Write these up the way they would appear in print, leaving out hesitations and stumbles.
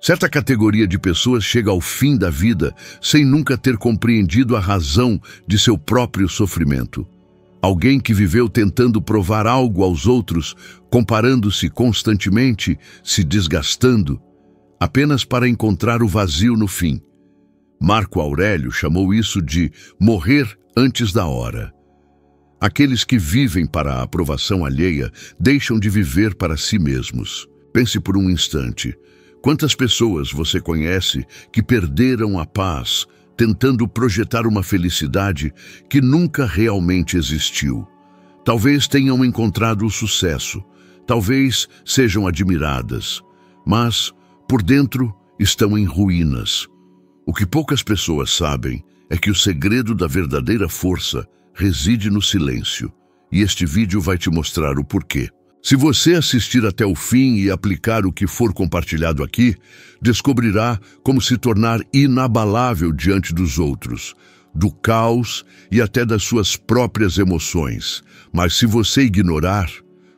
Certa categoria de pessoas chega ao fim da vida sem nunca ter compreendido a razão de seu próprio sofrimento. Alguém que viveu tentando provar algo aos outros, comparando-se constantemente, se desgastando, apenas para encontrar o vazio no fim. Marco Aurélio chamou isso de morrer antes da hora. Aqueles que vivem para a aprovação alheia deixam de viver para si mesmos. Pense por um instante. Quantas pessoas você conhece que perderam a paz tentando projetar uma felicidade que nunca realmente existiu? Talvez tenham encontrado o sucesso, talvez sejam admiradas, mas, por dentro, estão em ruínas. O que poucas pessoas sabem é que o segredo da verdadeira força reside no silêncio, e este vídeo vai te mostrar o porquê. Se você assistir até o fim e aplicar o que for compartilhado aqui, descobrirá como se tornar inabalável diante dos outros, do caos e até das suas próprias emoções. Mas se você ignorar,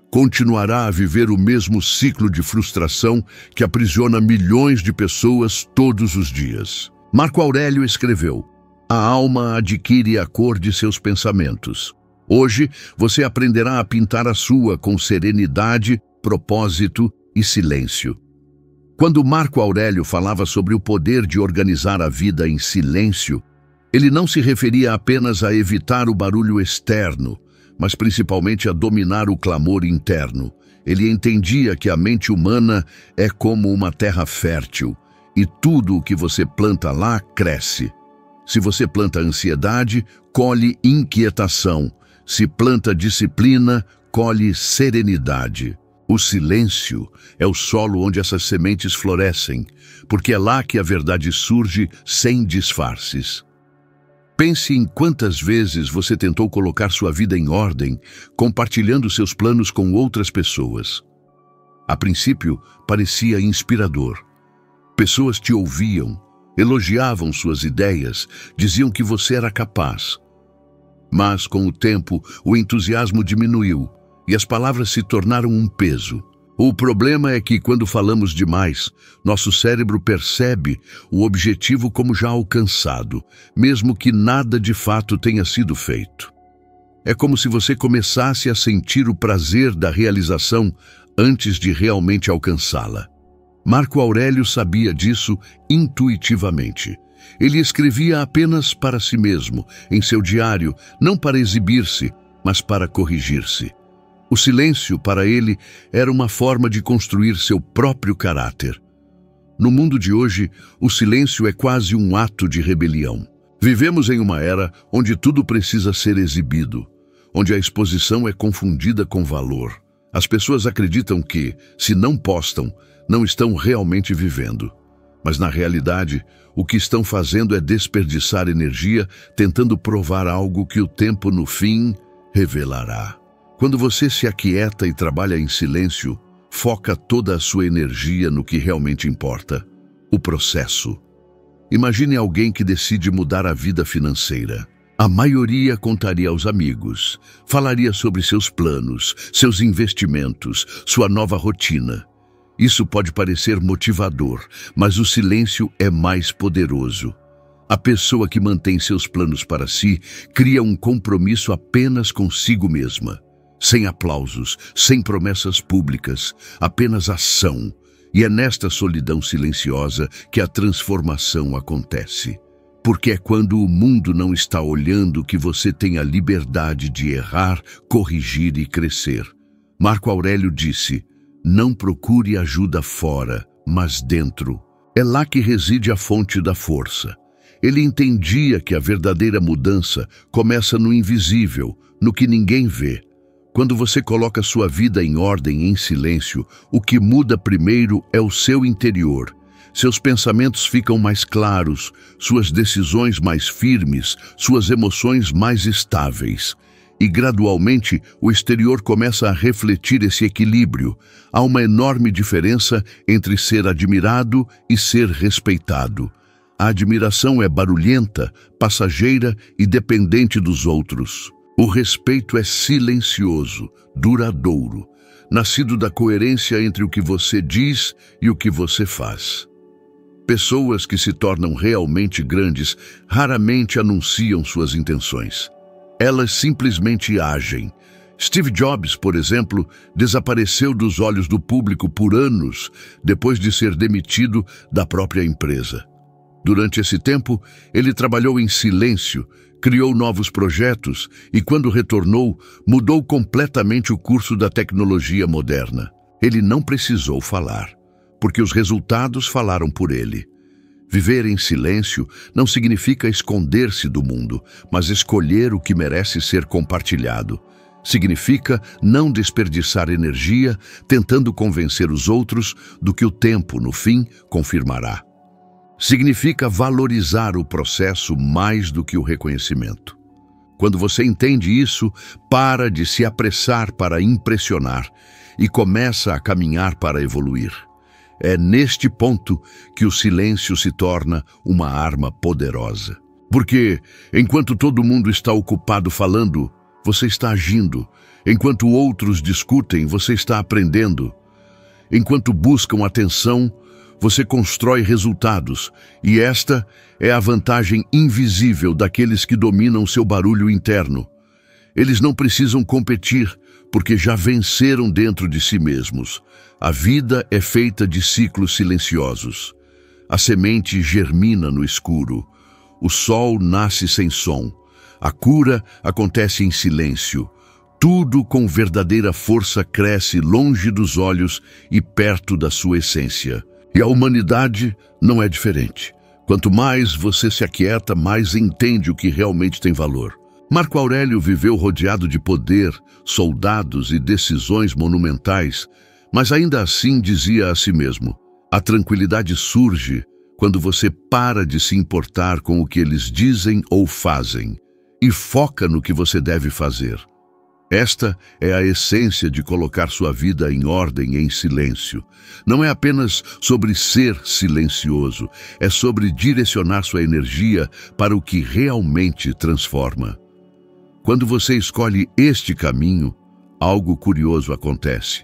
continuará a viver o mesmo ciclo de frustração que aprisiona milhões de pessoas todos os dias. Marco Aurélio escreveu: "A alma adquire a cor de seus pensamentos." Hoje, você aprenderá a pintar a sua com serenidade, propósito e silêncio. Quando Marco Aurélio falava sobre o poder de organizar a vida em silêncio, ele não se referia apenas a evitar o barulho externo, mas principalmente a dominar o clamor interno. Ele entendia que a mente humana é como uma terra fértil, e tudo o que você planta lá cresce. Se você planta ansiedade, colhe inquietação. Se planta disciplina, colhe serenidade. O silêncio é o solo onde essas sementes florescem, porque é lá que a verdade surge sem disfarces. Pense em quantas vezes você tentou colocar sua vida em ordem, compartilhando seus planos com outras pessoas. A princípio, parecia inspirador. Pessoas te ouviam, elogiavam suas ideias, diziam que você era capaz. Mas, com o tempo, o entusiasmo diminuiu e as palavras se tornaram um peso. O problema é que, quando falamos demais, nosso cérebro percebe o objetivo como já alcançado, mesmo que nada de fato tenha sido feito. É como se você começasse a sentir o prazer da realização antes de realmente alcançá-la. Marco Aurélio sabia disso intuitivamente. Ele escrevia apenas para si mesmo, em seu diário, não para exibir-se, mas para corrigir-se. O silêncio, para ele, era uma forma de construir seu próprio caráter. No mundo de hoje, o silêncio é quase um ato de rebelião. Vivemos em uma era onde tudo precisa ser exibido, onde a exposição é confundida com valor. As pessoas acreditam que, se não postam, não estão realmente vivendo. Mas, na realidade, o que estão fazendo é desperdiçar energia tentando provar algo que o tempo, no fim, revelará. Quando você se aquieta e trabalha em silêncio, foca toda a sua energia no que realmente importa: o processo. Imagine alguém que decide mudar a vida financeira. A maioria contaria aos amigos, falaria sobre seus planos, seus investimentos, sua nova rotina. Isso pode parecer motivador, mas o silêncio é mais poderoso. A pessoa que mantém seus planos para si cria um compromisso apenas consigo mesma. Sem aplausos, sem promessas públicas, apenas ação. E é nesta solidão silenciosa que a transformação acontece. Porque é quando o mundo não está olhando que você tem a liberdade de errar, corrigir e crescer. Marco Aurélio disse: "Não procure ajuda fora, mas dentro." É lá que reside a fonte da força. Ele entendia que a verdadeira mudança começa no invisível, no que ninguém vê. Quando você coloca sua vida em ordem em silêncio, o que muda primeiro é o seu interior. Seus pensamentos ficam mais claros, suas decisões mais firmes, suas emoções mais estáveis. E gradualmente o exterior começa a refletir esse equilíbrio. Há uma enorme diferença entre ser admirado e ser respeitado. A admiração é barulhenta, passageira e dependente dos outros. O respeito é silencioso, duradouro, nascido da coerência entre o que você diz e o que você faz. Pessoas que se tornam realmente grandes raramente anunciam suas intenções. Elas simplesmente agem. Steve Jobs, por exemplo, desapareceu dos olhos do público por anos depois de ser demitido da própria empresa. Durante esse tempo, ele trabalhou em silêncio, criou novos projetos e, quando retornou, mudou completamente o curso da tecnologia moderna. Ele não precisou falar, porque os resultados falaram por ele. Viver em silêncio não significa esconder-se do mundo, mas escolher o que merece ser compartilhado. Significa não desperdiçar energia tentando convencer os outros do que o tempo, no fim, confirmará. Significa valorizar o processo mais do que o reconhecimento. Quando você entende isso, para de se apressar para impressionar e começa a caminhar para evoluir. É neste ponto que o silêncio se torna uma arma poderosa. Porque, enquanto todo mundo está ocupado falando, você está agindo. Enquanto outros discutem, você está aprendendo. Enquanto buscam atenção, você constrói resultados. E esta é a vantagem invisível daqueles que dominam seu barulho interno. Eles não precisam competir, porque já venceram dentro de si mesmos. A vida é feita de ciclos silenciosos. A semente germina no escuro. O sol nasce sem som. A cura acontece em silêncio. Tudo com verdadeira força cresce longe dos olhos e perto da sua essência. E a humanidade não é diferente. Quanto mais você se aquieta, mais entende o que realmente tem valor. Marco Aurélio viveu rodeado de poder, soldados e decisões monumentais, mas ainda assim dizia a si mesmo: a tranquilidade surge quando você para de se importar com o que eles dizem ou fazem e foca no que você deve fazer. Esta é a essência de colocar sua vida em ordem em silêncio. Não é apenas sobre ser silencioso, é sobre direcionar sua energia para o que realmente transforma. Quando você escolhe este caminho, algo curioso acontece.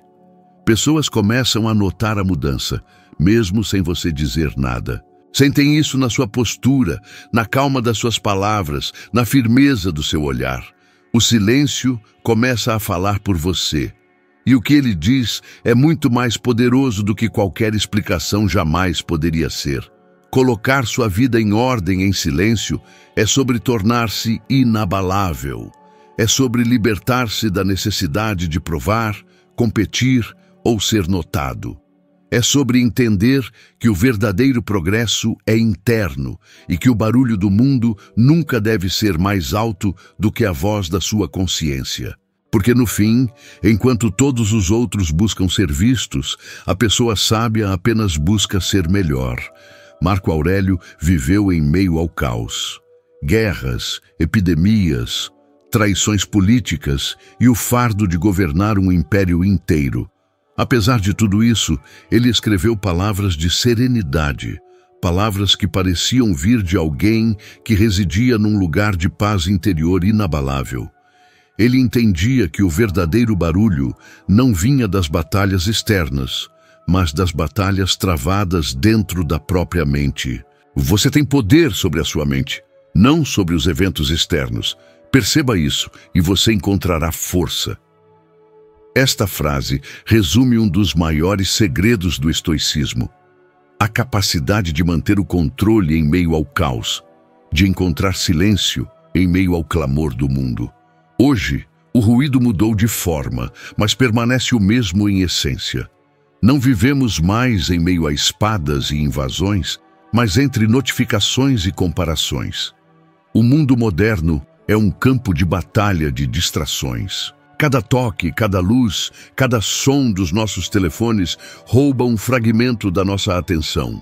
Pessoas começam a notar a mudança, mesmo sem você dizer nada. Sentem isso na sua postura, na calma das suas palavras, na firmeza do seu olhar. O silêncio começa a falar por você. E o que ele diz é muito mais poderoso do que qualquer explicação jamais poderia ser. Colocar sua vida em ordem em silêncio é sobre tornar-se inabalável. É sobre libertar-se da necessidade de provar, competir ou ser notado. É sobre entender que o verdadeiro progresso é interno e que o barulho do mundo nunca deve ser mais alto do que a voz da sua consciência. Porque no fim, enquanto todos os outros buscam ser vistos, a pessoa sábia apenas busca ser melhor. Marco Aurélio viveu em meio ao caos. Guerras, epidemias, traições políticas e o fardo de governar um império inteiro. Apesar de tudo isso, ele escreveu palavras de serenidade, palavras que pareciam vir de alguém que residia num lugar de paz interior inabalável. Ele entendia que o verdadeiro barulho não vinha das batalhas externas, mas das batalhas travadas dentro da própria mente. Você tem poder sobre a sua mente, não sobre os eventos externos. Perceba isso e você encontrará força. Esta frase resume um dos maiores segredos do estoicismo: a capacidade de manter o controle em meio ao caos, de encontrar silêncio em meio ao clamor do mundo. Hoje, o ruído mudou de forma, mas permanece o mesmo em essência. Não vivemos mais em meio a espadas e invasões, mas entre notificações e comparações. O mundo moderno é um campo de batalha de distrações. Cada toque, cada luz, cada som dos nossos telefones rouba um fragmento da nossa atenção.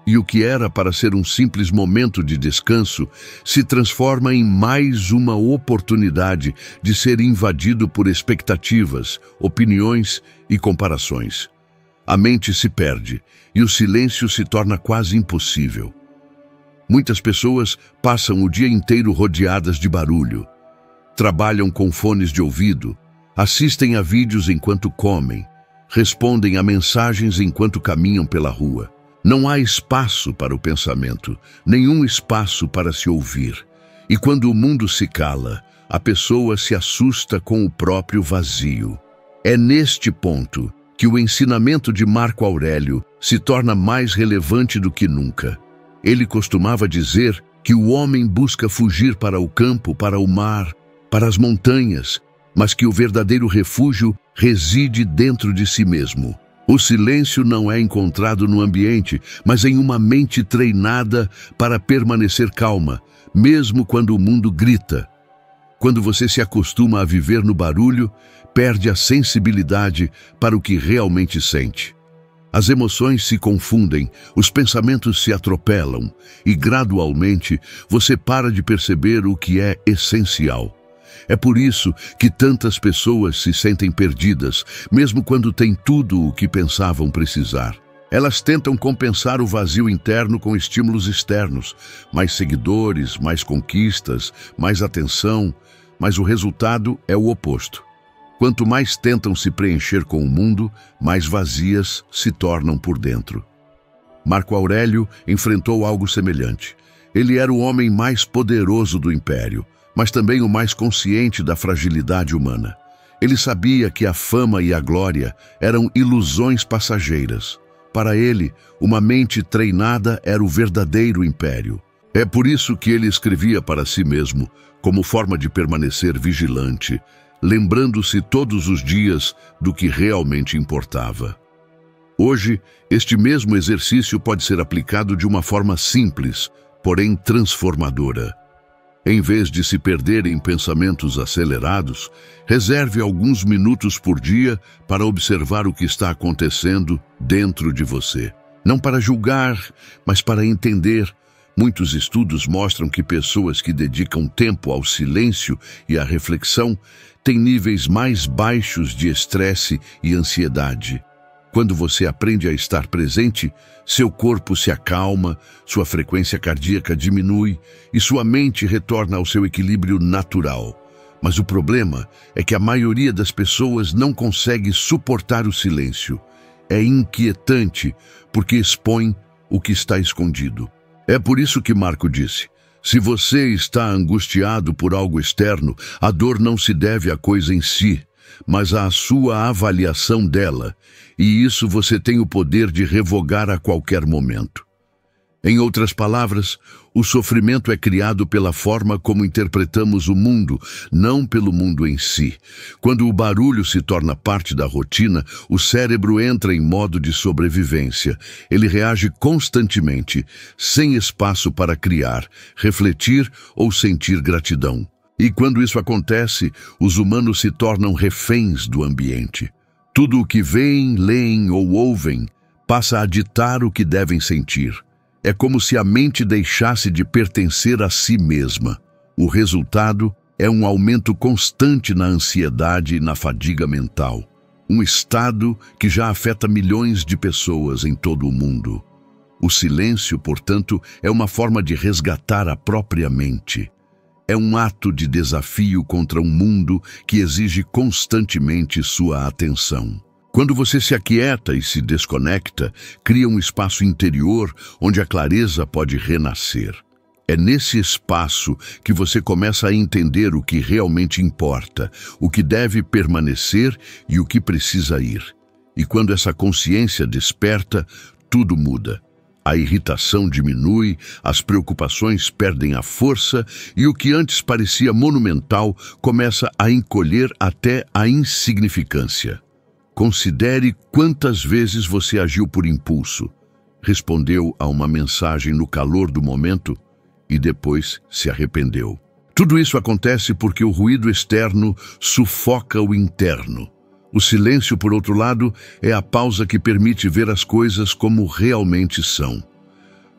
E o que era para ser um simples momento de descanso se transforma em mais uma oportunidade de ser invadido por expectativas, opiniões e comparações. A mente se perde e o silêncio se torna quase impossível. Muitas pessoas passam o dia inteiro rodeadas de barulho. Trabalham com fones de ouvido, assistem a vídeos enquanto comem, respondem a mensagens enquanto caminham pela rua. Não há espaço para o pensamento, nenhum espaço para se ouvir. E quando o mundo se cala, a pessoa se assusta com o próprio vazio. É neste ponto que o ensinamento de Marco Aurélio se torna mais relevante do que nunca. Ele costumava dizer que o homem busca fugir para o campo, para o mar, para as montanhas, mas que o verdadeiro refúgio reside dentro de si mesmo. O silêncio não é encontrado no ambiente, mas em uma mente treinada para permanecer calma, mesmo quando o mundo grita. Quando você se acostuma a viver no barulho, perde a sensibilidade para o que realmente sente. As emoções se confundem, os pensamentos se atropelam e, gradualmente, você para de perceber o que é essencial. É por isso que tantas pessoas se sentem perdidas, mesmo quando têm tudo o que pensavam precisar. Elas tentam compensar o vazio interno com estímulos externos, mais seguidores, mais conquistas, mais atenção, mas o resultado é o oposto. Quanto mais tentam se preencher com o mundo, mais vazias se tornam por dentro. Marco Aurélio enfrentou algo semelhante. Ele era o homem mais poderoso do império, mas também o mais consciente da fragilidade humana. Ele sabia que a fama e a glória eram ilusões passageiras. Para ele, uma mente treinada era o verdadeiro império. É por isso que ele escrevia para si mesmo, como forma de permanecer vigilante, lembrando-se todos os dias do que realmente importava. Hoje, este mesmo exercício pode ser aplicado de uma forma simples, porém transformadora. Em vez de se perder em pensamentos acelerados, reserve alguns minutos por dia para observar o que está acontecendo dentro de você. Não para julgar, mas para entender. Muitos estudos mostram que pessoas que dedicam tempo ao silêncio e à reflexão têm níveis mais baixos de estresse e ansiedade. Quando você aprende a estar presente, seu corpo se acalma, sua frequência cardíaca diminui e sua mente retorna ao seu equilíbrio natural. Mas o problema é que a maioria das pessoas não consegue suportar o silêncio. É inquietante porque expõe o que está escondido. É por isso que Marco disse: se você está angustiado por algo externo, a dor não se deve à coisa em si, mas à sua avaliação dela, e isso você tem o poder de revogar a qualquer momento. Em outras palavras, o sofrimento é criado pela forma como interpretamos o mundo, não pelo mundo em si. Quando o barulho se torna parte da rotina, o cérebro entra em modo de sobrevivência. Ele reage constantemente, sem espaço para criar, refletir ou sentir gratidão. E quando isso acontece, os humanos se tornam reféns do ambiente. Tudo o que veem, leem ou ouvem passa a ditar o que devem sentir. É como se a mente deixasse de pertencer a si mesma. O resultado é um aumento constante na ansiedade e na fadiga mental. Um estado que já afeta milhões de pessoas em todo o mundo. O silêncio, portanto, é uma forma de resgatar a própria mente. É um ato de desafio contra um mundo que exige constantemente sua atenção. Quando você se aquieta e se desconecta, cria um espaço interior onde a clareza pode renascer. É nesse espaço que você começa a entender o que realmente importa, o que deve permanecer e o que precisa ir. E quando essa consciência desperta, tudo muda. A irritação diminui, as preocupações perdem a força e o que antes parecia monumental começa a encolher até a insignificância. Considere quantas vezes você agiu por impulso, respondeu a uma mensagem no calor do momento e depois se arrependeu. Tudo isso acontece porque o ruído externo sufoca o interno. O silêncio, por outro lado, é a pausa que permite ver as coisas como realmente são.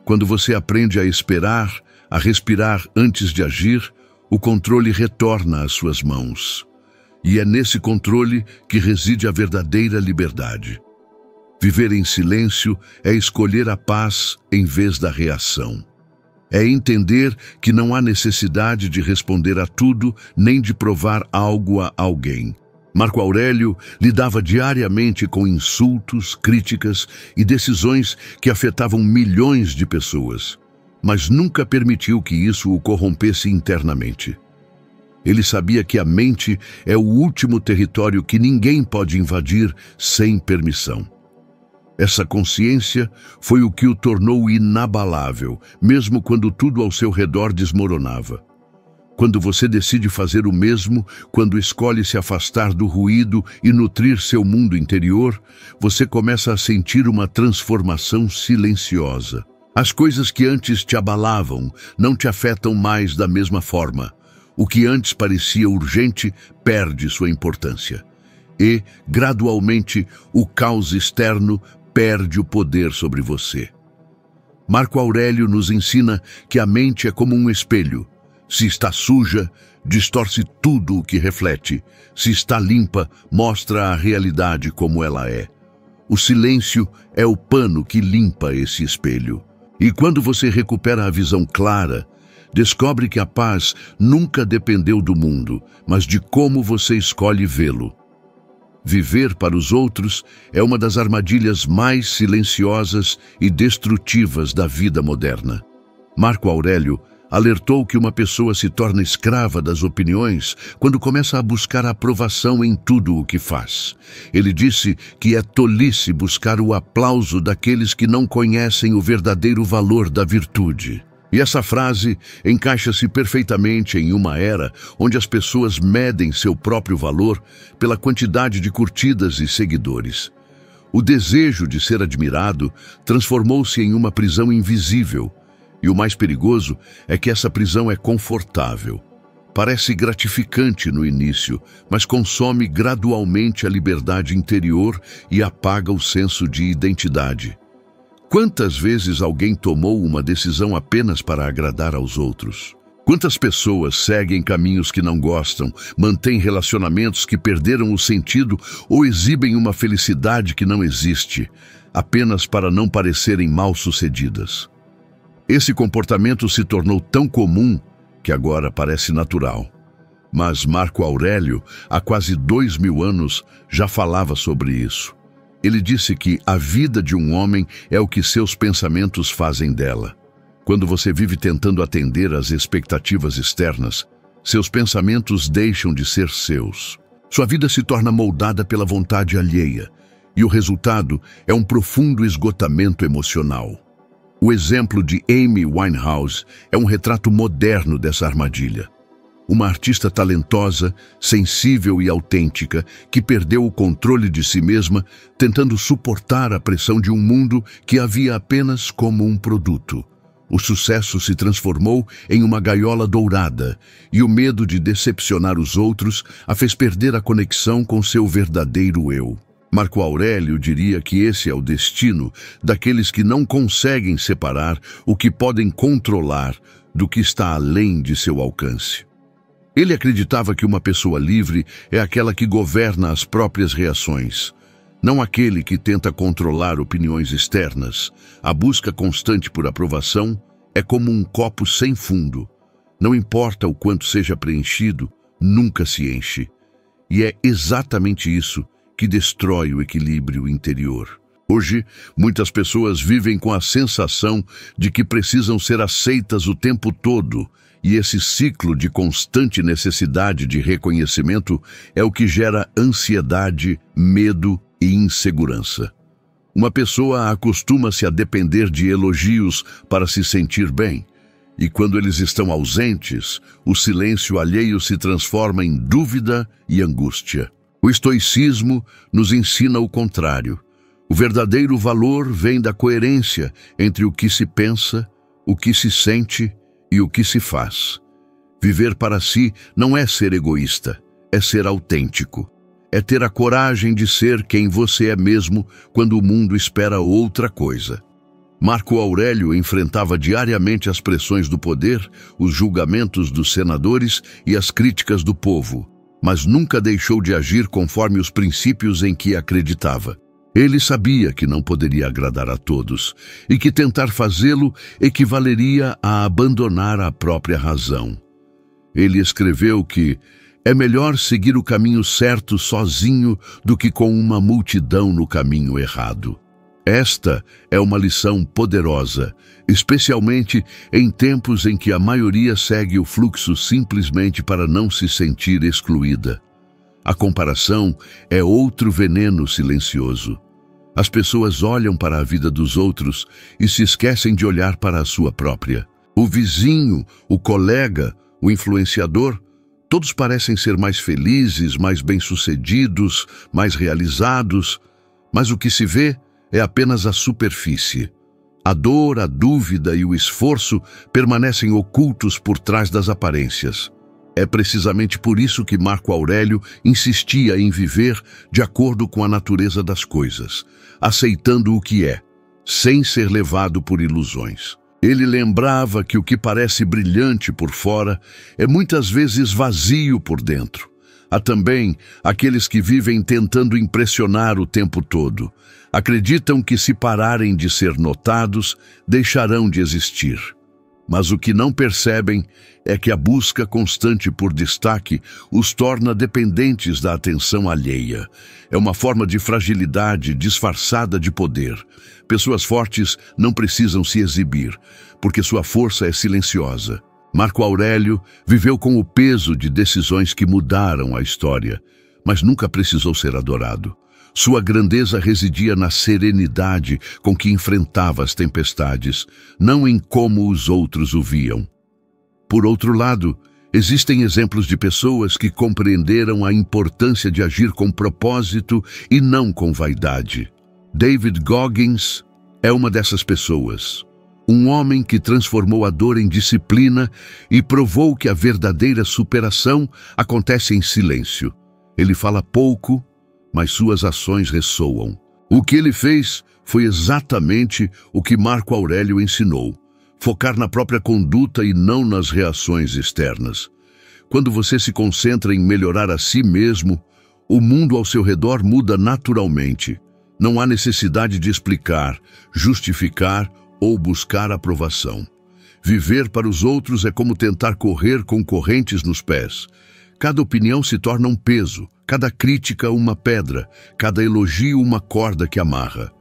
Quando você aprende a esperar, a respirar antes de agir, o controle retorna às suas mãos. E é nesse controle que reside a verdadeira liberdade. Viver em silêncio é escolher a paz em vez da reação. É entender que não há necessidade de responder a tudo nem de provar algo a alguém. Marco Aurélio lidava diariamente com insultos, críticas e decisões que afetavam milhões de pessoas, mas nunca permitiu que isso o corrompesse internamente. Ele sabia que a mente é o último território que ninguém pode invadir sem permissão. Essa consciência foi o que o tornou inabalável, mesmo quando tudo ao seu redor desmoronava. Quando você decide fazer o mesmo, quando escolhe se afastar do ruído e nutrir seu mundo interior, você começa a sentir uma transformação silenciosa. As coisas que antes te abalavam não te afetam mais da mesma forma. O que antes parecia urgente perde sua importância. E, gradualmente, o caos externo perde o poder sobre você. Marco Aurélio nos ensina que a mente é como um espelho. Se está suja, distorce tudo o que reflete. Se está limpa, mostra a realidade como ela é. O silêncio é o pano que limpa esse espelho. E quando você recupera a visão clara, descobre que a paz nunca dependeu do mundo, mas de como você escolhe vê-lo. Viver para os outros é uma das armadilhas mais silenciosas e destrutivas da vida moderna. Marco Aurélio alertou que uma pessoa se torna escrava das opiniões quando começa a buscar aprovação em tudo o que faz. Ele disse que é tolice buscar o aplauso daqueles que não conhecem o verdadeiro valor da virtude. E essa frase encaixa-se perfeitamente em uma era onde as pessoas medem seu próprio valor pela quantidade de curtidas e seguidores. O desejo de ser admirado transformou-se em uma prisão invisível. E o mais perigoso é que essa prisão é confortável. Parece gratificante no início, mas consome gradualmente a liberdade interior e apaga o senso de identidade. Quantas vezes alguém tomou uma decisão apenas para agradar aos outros? Quantas pessoas seguem caminhos que não gostam, mantêm relacionamentos que perderam o sentido ou exibem uma felicidade que não existe, apenas para não parecerem mal-sucedidas? Esse comportamento se tornou tão comum que agora parece natural. Mas Marco Aurélio, há quase 2000 anos, já falava sobre isso. Ele disse que a vida de um homem é o que seus pensamentos fazem dela. Quando você vive tentando atender às expectativas externas, seus pensamentos deixam de ser seus. Sua vida se torna moldada pela vontade alheia, e o resultado é um profundo esgotamento emocional. O exemplo de Amy Winehouse é um retrato moderno dessa armadilha. Uma artista talentosa, sensível e autêntica que perdeu o controle de si mesma, tentando suportar a pressão de um mundo que a via apenas como um produto. O sucesso se transformou em uma gaiola dourada e o medo de decepcionar os outros a fez perder a conexão com seu verdadeiro eu. Marco Aurélio diria que esse é o destino daqueles que não conseguem separar o que podem controlar do que está além de seu alcance. Ele acreditava que uma pessoa livre é aquela que governa as próprias reações, não aquele que tenta controlar opiniões externas. A busca constante por aprovação é como um copo sem fundo. Não importa o quanto seja preenchido, nunca se enche. E é exatamente isso que destrói o equilíbrio interior. Hoje, muitas pessoas vivem com a sensação de que precisam ser aceitas o tempo todo, e esse ciclo de constante necessidade de reconhecimento é o que gera ansiedade, medo e insegurança. Uma pessoa acostuma-se a depender de elogios para se sentir bem, e quando eles estão ausentes, o silêncio alheio se transforma em dúvida e angústia. O estoicismo nos ensina o contrário. O verdadeiro valor vem da coerência entre o que se pensa, o que se sente e o que se faz. Viver para si não é ser egoísta, é ser autêntico. É ter a coragem de ser quem você é mesmo quando o mundo espera outra coisa. Marco Aurélio enfrentava diariamente as pressões do poder, os julgamentos dos senadores e as críticas do povo, mas nunca deixou de agir conforme os princípios em que acreditava. Ele sabia que não poderia agradar a todos e que tentar fazê-lo equivaleria a abandonar a própria razão. Ele escreveu que É melhor seguir o caminho certo sozinho do que com uma multidão no caminho errado. Esta é uma lição poderosa, especialmente em tempos em que a maioria segue o fluxo simplesmente para não se sentir excluída. A comparação é outro veneno silencioso. As pessoas olham para a vida dos outros e se esquecem de olhar para a sua própria. O vizinho, o colega, o influenciador, todos parecem ser mais felizes, mais bem-sucedidos, mais realizados, mas o que se vê é apenas a superfície. A dor, a dúvida e o esforço permanecem ocultos por trás das aparências. É precisamente por isso que Marco Aurélio insistia em viver de acordo com a natureza das coisas, aceitando o que é, sem ser levado por ilusões. Ele lembrava que o que parece brilhante por fora é muitas vezes vazio por dentro. Há também aqueles que vivem tentando impressionar o tempo todo. Acreditam que se pararem de ser notados, deixarão de existir. Mas o que não percebem é que a busca constante por destaque os torna dependentes da atenção alheia. É uma forma de fragilidade disfarçada de poder. Pessoas fortes não precisam se exibir, porque sua força é silenciosa. Marco Aurélio viveu com o peso de decisões que mudaram a história, mas nunca precisou ser adorado. Sua grandeza residia na serenidade com que enfrentava as tempestades, não em como os outros o viam. Por outro lado, existem exemplos de pessoas que compreenderam a importância de agir com propósito e não com vaidade. David Goggins é uma dessas pessoas. Um homem que transformou a dor em disciplina e provou que a verdadeira superação acontece em silêncio. Ele fala pouco, mas suas ações ressoam. O que ele fez foi exatamente o que Marco Aurélio ensinou: focar na própria conduta e não nas reações externas. Quando você se concentra em melhorar a si mesmo, o mundo ao seu redor muda naturalmente. Não há necessidade de explicar, justificar ou buscar aprovação. Viver para os outros é como tentar correr com correntes nos pés. Cada opinião se torna um peso, cada crítica uma pedra, cada elogio uma corda que amarra.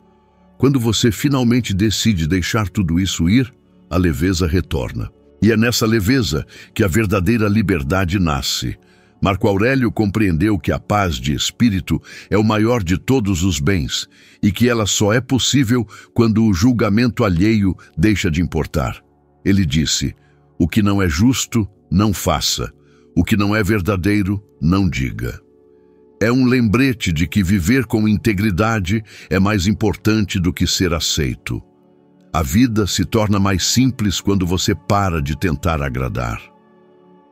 Quando você finalmente decide deixar tudo isso ir, a leveza retorna. E é nessa leveza que a verdadeira liberdade nasce. Marco Aurélio compreendeu que a paz de espírito é o maior de todos os bens e que ela só é possível quando o julgamento alheio deixa de importar. Ele disse: o que não é justo, não faça. O que não é verdadeiro, não diga. É um lembrete de que viver com integridade é mais importante do que ser aceito. A vida se torna mais simples quando você para de tentar agradar.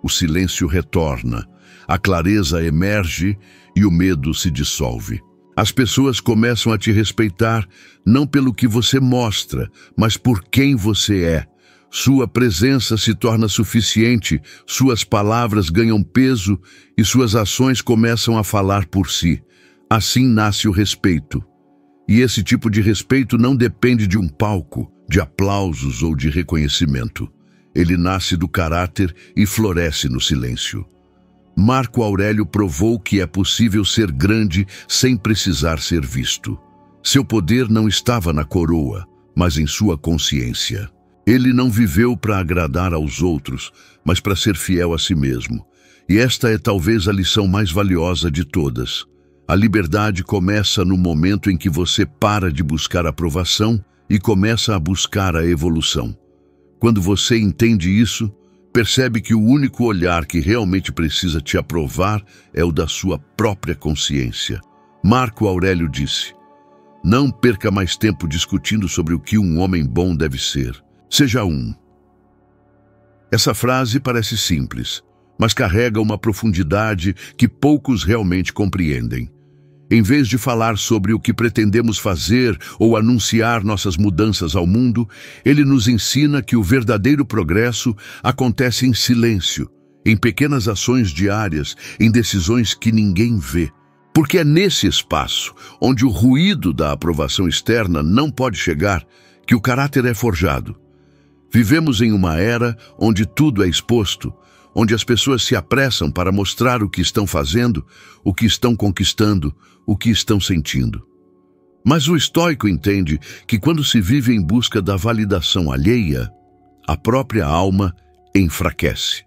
O silêncio retorna, a clareza emerge e o medo se dissolve. As pessoas começam a te respeitar não pelo que você mostra, mas por quem você é. Sua presença se torna suficiente, suas palavras ganham peso e suas ações começam a falar por si. Assim nasce o respeito. E esse tipo de respeito não depende de um palco, de aplausos ou de reconhecimento. Ele nasce do caráter e floresce no silêncio. Marco Aurélio provou que é possível ser grande sem precisar ser visto. Seu poder não estava na coroa, mas em sua consciência. Ele não viveu para agradar aos outros, mas para ser fiel a si mesmo. E esta é talvez a lição mais valiosa de todas. A liberdade começa no momento em que você para de buscar aprovação e começa a buscar a evolução. Quando você entende isso, percebe que o único olhar que realmente precisa te aprovar é o da sua própria consciência. Marco Aurélio disse: não perca mais tempo discutindo sobre o que um homem bom deve ser. Seja um. Essa frase parece simples, mas carrega uma profundidade que poucos realmente compreendem. Em vez de falar sobre o que pretendemos fazer ou anunciar nossas mudanças ao mundo, ele nos ensina que o verdadeiro progresso acontece em silêncio, em pequenas ações diárias, em decisões que ninguém vê. Porque é nesse espaço, onde o ruído da aprovação externa não pode chegar, que o caráter é forjado. Vivemos em uma era onde tudo é exposto, onde as pessoas se apressam para mostrar o que estão fazendo, o que estão conquistando, o que estão sentindo. Mas o estoico entende que quando se vive em busca da validação alheia, a própria alma enfraquece.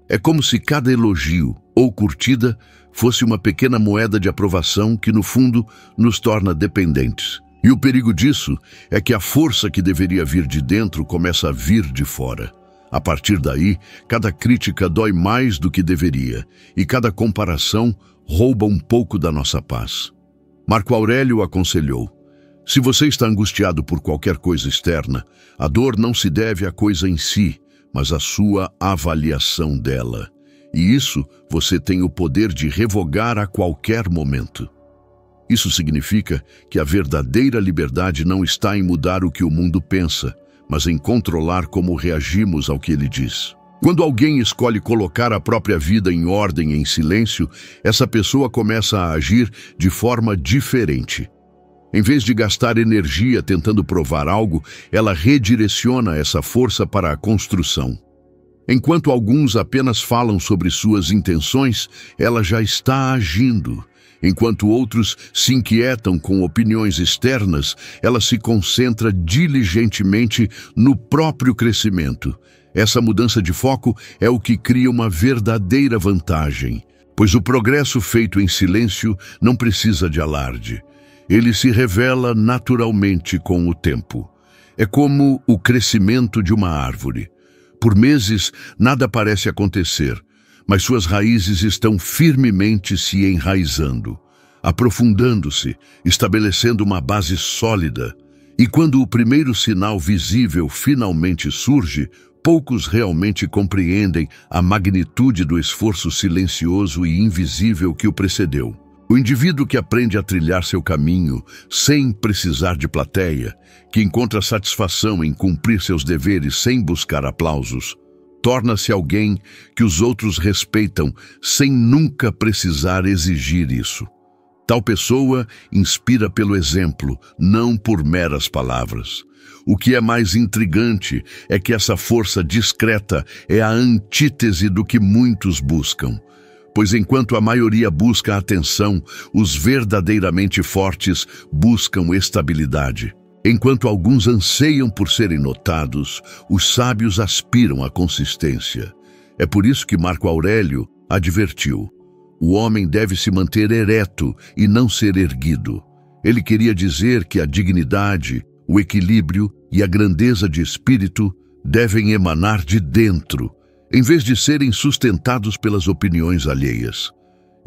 É como se cada elogio ou curtida fosse uma pequena moeda de aprovação que, no fundo, nos torna dependentes. E o perigo disso é que a força que deveria vir de dentro começa a vir de fora. A partir daí, cada crítica dói mais do que deveria, e cada comparação rouba um pouco da nossa paz. Marco Aurélio aconselhou: se você está angustiado por qualquer coisa externa, a dor não se deve à coisa em si, mas à sua avaliação dela. E isso você tem o poder de revogar a qualquer momento. Isso significa que a verdadeira liberdade não está em mudar o que o mundo pensa, mas em controlar como reagimos ao que ele diz. Quando alguém escolhe colocar a própria vida em ordem em silêncio, essa pessoa começa a agir de forma diferente. Em vez de gastar energia tentando provar algo, ela redireciona essa força para a construção. Enquanto alguns apenas falam sobre suas intenções, ela já está agindo. Enquanto outros se inquietam com opiniões externas, ela se concentra diligentemente no próprio crescimento. Essa mudança de foco é o que cria uma verdadeira vantagem, pois o progresso feito em silêncio não precisa de alarde. Ele se revela naturalmente com o tempo. É como o crescimento de uma árvore. Por meses, nada parece acontecer, mas suas raízes estão firmemente se enraizando, aprofundando-se, estabelecendo uma base sólida. E quando o primeiro sinal visível finalmente surge, poucos realmente compreendem a magnitude do esforço silencioso e invisível que o precedeu. O indivíduo que aprende a trilhar seu caminho sem precisar de plateia, que encontra satisfação em cumprir seus deveres sem buscar aplausos, torna-se alguém que os outros respeitam sem nunca precisar exigir isso. Tal pessoa inspira pelo exemplo, não por meras palavras. O que é mais intrigante é que essa força discreta é a antítese do que muitos buscam. Pois enquanto a maioria busca atenção, os verdadeiramente fortes buscam estabilidade. Enquanto alguns anseiam por serem notados, os sábios aspiram à consistência. É por isso que Marco Aurélio advertiu: o homem deve se manter ereto e não ser erguido. Ele queria dizer que a dignidade, o equilíbrio e a grandeza de espírito devem emanar de dentro, em vez de serem sustentados pelas opiniões alheias.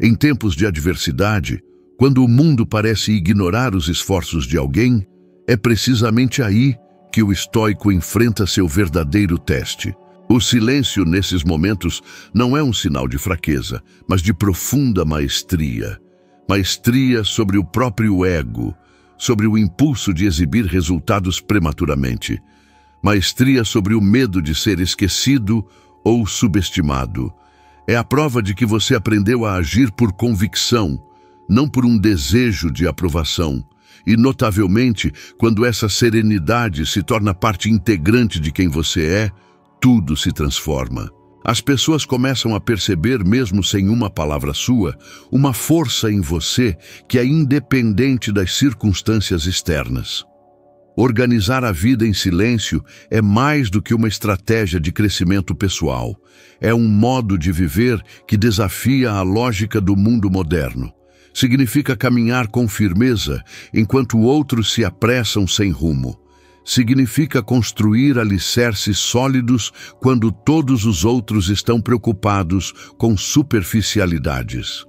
Em tempos de adversidade, quando o mundo parece ignorar os esforços de alguém, é precisamente aí que o estoico enfrenta seu verdadeiro teste. O silêncio nesses momentos não é um sinal de fraqueza, mas de profunda maestria. Maestria sobre o próprio ego, sobre o impulso de exibir resultados prematuramente. Maestria sobre o medo de ser esquecido ou subestimado. É a prova de que você aprendeu a agir por convicção, não por um desejo de aprovação. E, notavelmente, quando essa serenidade se torna parte integrante de quem você é, tudo se transforma. As pessoas começam a perceber, mesmo sem uma palavra sua, uma força em você que é independente das circunstâncias externas. Organizar a vida em silêncio é mais do que uma estratégia de crescimento pessoal. É um modo de viver que desafia a lógica do mundo moderno. Significa caminhar com firmeza enquanto outros se apressam sem rumo. Significa construir alicerces sólidos quando todos os outros estão preocupados com superficialidades.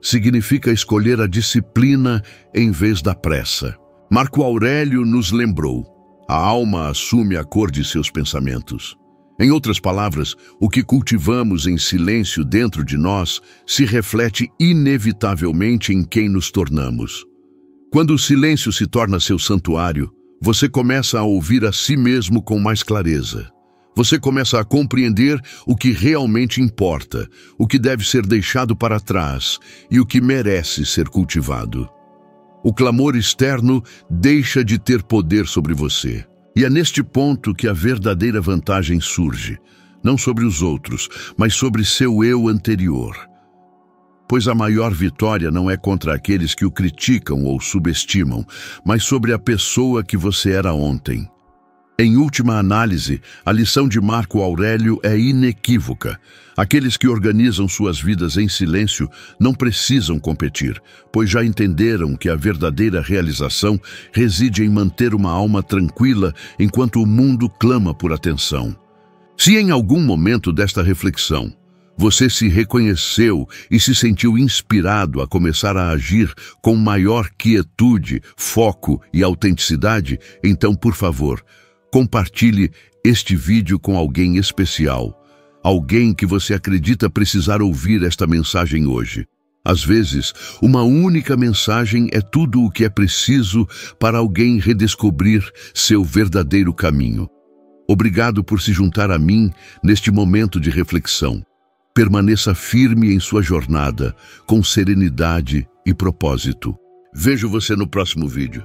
Significa escolher a disciplina em vez da pressa. Marco Aurélio nos lembrou: a alma assume a cor de seus pensamentos. Em outras palavras, o que cultivamos em silêncio dentro de nós se reflete inevitavelmente em quem nos tornamos. Quando o silêncio se torna seu santuário, você começa a ouvir a si mesmo com mais clareza. Você começa a compreender o que realmente importa, o que deve ser deixado para trás e o que merece ser cultivado. O clamor externo deixa de ter poder sobre você. E é neste ponto que a verdadeira vantagem surge. não sobre os outros, mas sobre seu eu anterior. Pois a maior vitória não é contra aqueles que o criticam ou subestimam, mas sobre a pessoa que você era ontem. Em última análise, a lição de Marco Aurélio é inequívoca. Aqueles que organizam suas vidas em silêncio não precisam competir, pois já entenderam que a verdadeira realização reside em manter uma alma tranquila enquanto o mundo clama por atenção. Se em algum momento desta reflexão você se reconheceu e se sentiu inspirado a começar a agir com maior quietude, foco e autenticidade, então, por favor, compartilhe este vídeo com alguém especial, alguém que você acredita precisar ouvir esta mensagem hoje. Às vezes, uma única mensagem é tudo o que é preciso para alguém redescobrir seu verdadeiro caminho. Obrigado por se juntar a mim neste momento de reflexão. Permaneça firme em sua jornada, com serenidade e propósito. Vejo você no próximo vídeo.